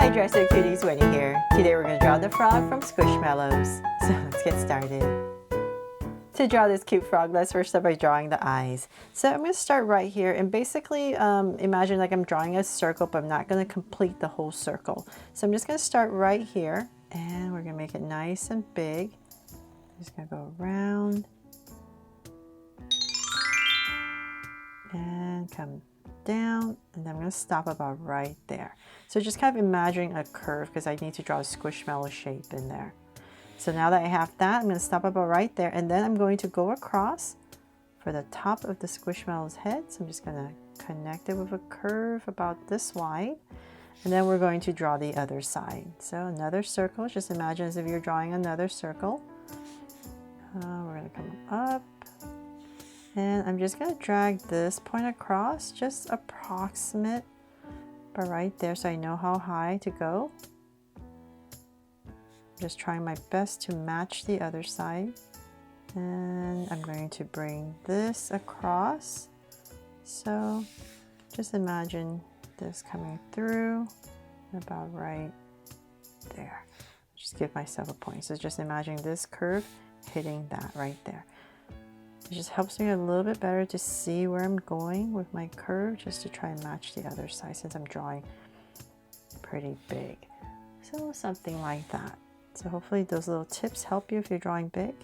Hi Dresser Cuties, Winnie here. Today we're going to draw the frog from Squishmallows. So let's get started. To draw this cute frog, let's first start by drawing the eyes. So I'm going to start right here and basically imagine like I'm drawing a circle, but I'm not going to complete the whole circle. So I'm just going to start right here and we're going to make it nice and big. I'm just going to go around and come down, and then I'm going to stop about right there. So just kind of imagining a curve because I need to draw a squishmallow shape in there. So now that I have that, I'm going to stop about right there, and then I'm going to go across for the top of the squishmallow's head. So I'm just going to connect it with a curve about this wide, and then we're going to draw the other side. So another circle, just imagine as if you're drawing another circle. We're going to come up. And I'm just going to drag this point across, just approximate, but right there so I know how high to go. I'm just trying my best to match the other side. And I'm going to bring this across. So just imagine this coming through about right there. Just give myself a point. So just imagine this curve hitting that right there. It just helps me a little bit better to see where I'm going with my curve, just to try and match the other side since I'm drawing pretty big. So something like that. So hopefully those little tips help you if you're drawing big.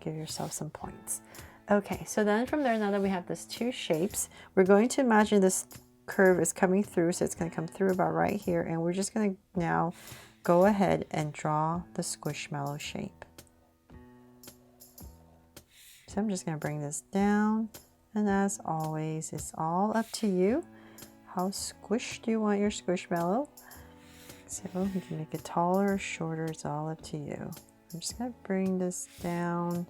Give yourself some points. Okay, so then from there, now that we have these two shapes, we're going to imagine this curve is coming through. So it's going to come through about right here. And we're just going to now go ahead and draw the squishmallow shape. So I'm just going to bring this down, and as always, it's all up to you. How squished do you want your squishmallow? So you can make it taller or shorter, it's all up to you. I'm just going to bring this down,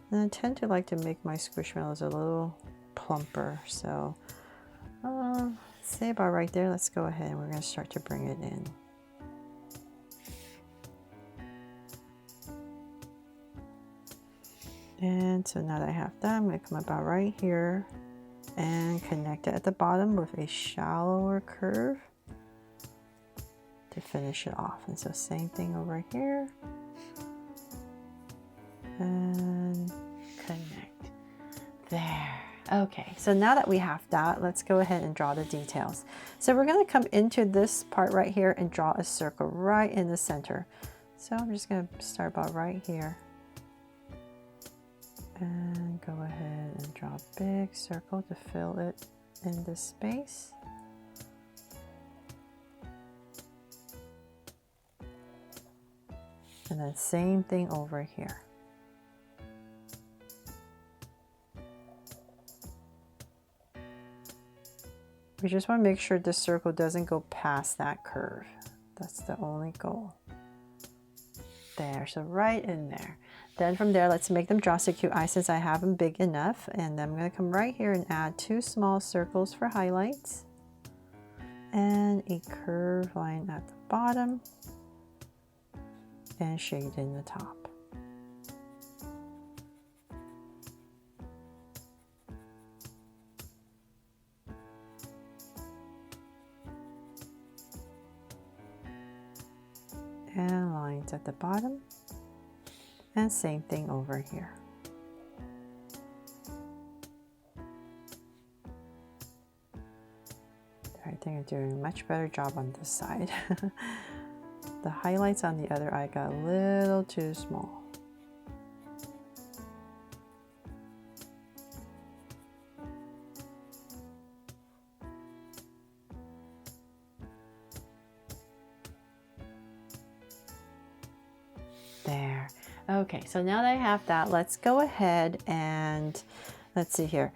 and I tend to like to make my squishmallows a little plumper. So say about right there, let's go ahead and we're going to start to bring it in. And so now that I have that, I'm going to come about right here and connect it at the bottom with a shallower curve to finish it off. And so same thing over here and connect there. Okay, so now that we have that, let's go ahead and draw the details. So we're going to come into this part right here and draw a circle right in the center. So I'm just going to start about right here. And go ahead and draw a big circle to fill it in this space. And then same thing over here. We just want to make sure this circle doesn't go past that curve. That's the only goal. There, so right in there. Then from there, let's make them draw so cute eyes since I have them big enough. And then I'm going to come right here and add two small circles for highlights. And a curved line at the bottom. And shade in the top. And lines at the bottom. And same thing over here. I think I'm doing a much better job on this side. The highlights on the other eye got a little too small. There. Okay, so now that I have that, let's go ahead and let's see here.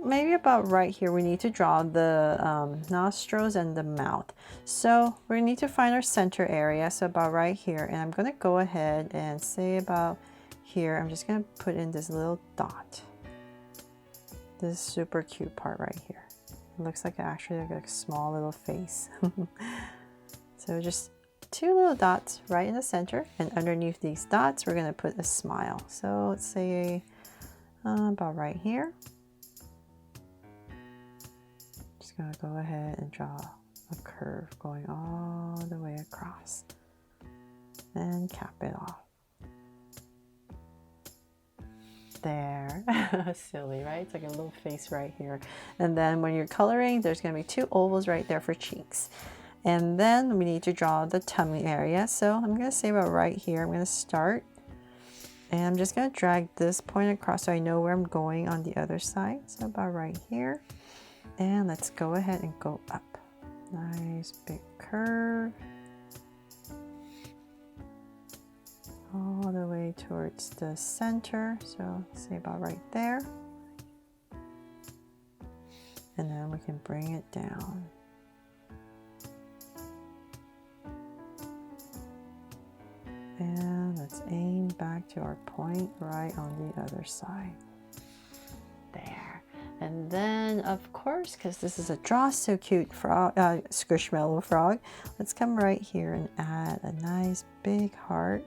Maybe about right here, we need to draw the nostrils and the mouth. So we need to find our center area. So about right here, and I'm going to go ahead and say about here, I'm just going to put in this little dot. This super cute part right here. It looks like actually like a small little face. So just two little dots right in the center, and underneath these dots we're going to put a smile. So let's say about right here. Just going to go ahead and draw a curve going all the way across. And cap it off. There. Silly, right? It's like a little face right here. And then when you're coloring, there's going to be 2 ovals right there for cheeks. And then we need to draw the tummy area. So I'm going to say about right here. I'm going to start. And I'm just going to drag this point across so I know where I'm going on the other side. So about right here. And let's go ahead and go up. Nice big curve. All the way towards the center, so say about right there. And then we can bring it down. And let's aim back to our point right on the other side. There. And then, of course, because this is a Draw So Cute frog, Squishmallow frog, let's come right here and add a nice big heart.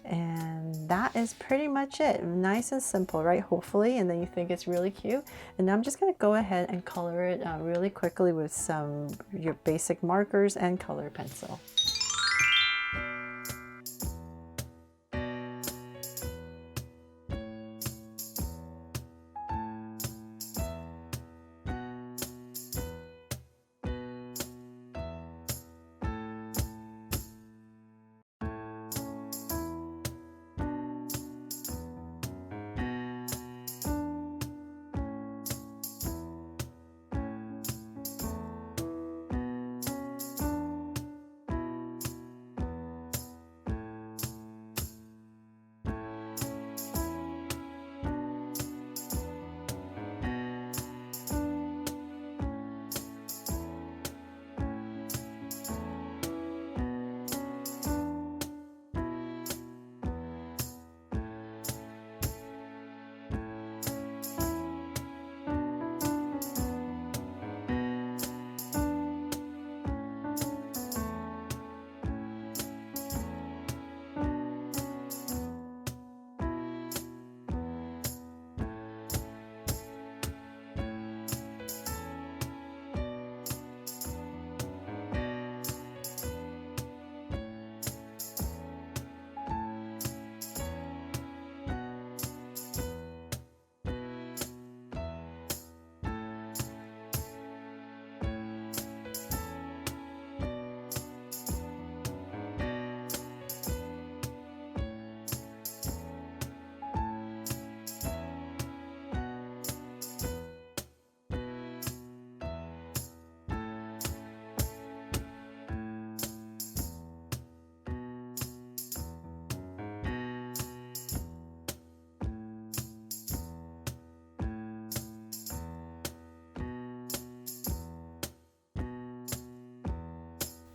And that is pretty much it. Nice and simple, right? Hopefully, and then you think it's really cute. And now I'm just going to go ahead and color it really quickly with your basic markers and color pencil.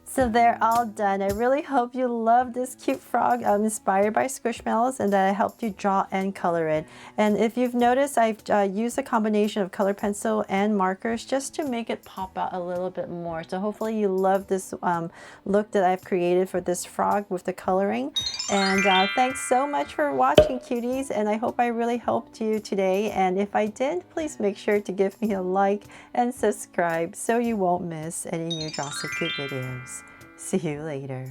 So they're all done. I really hope you love this cute frog inspired by Squishmallows and that I helped you draw and color it. And if you've noticed, I've used a combination of color pencil and markers just to make it pop out a little bit more. So hopefully you love this look that I've created for this frog with the coloring. And thanks so much for watching, cuties, and I hope I really helped you today. And if I did, please make sure to give me a like and subscribe so you won't miss any new Draw So Cute videos. See you later.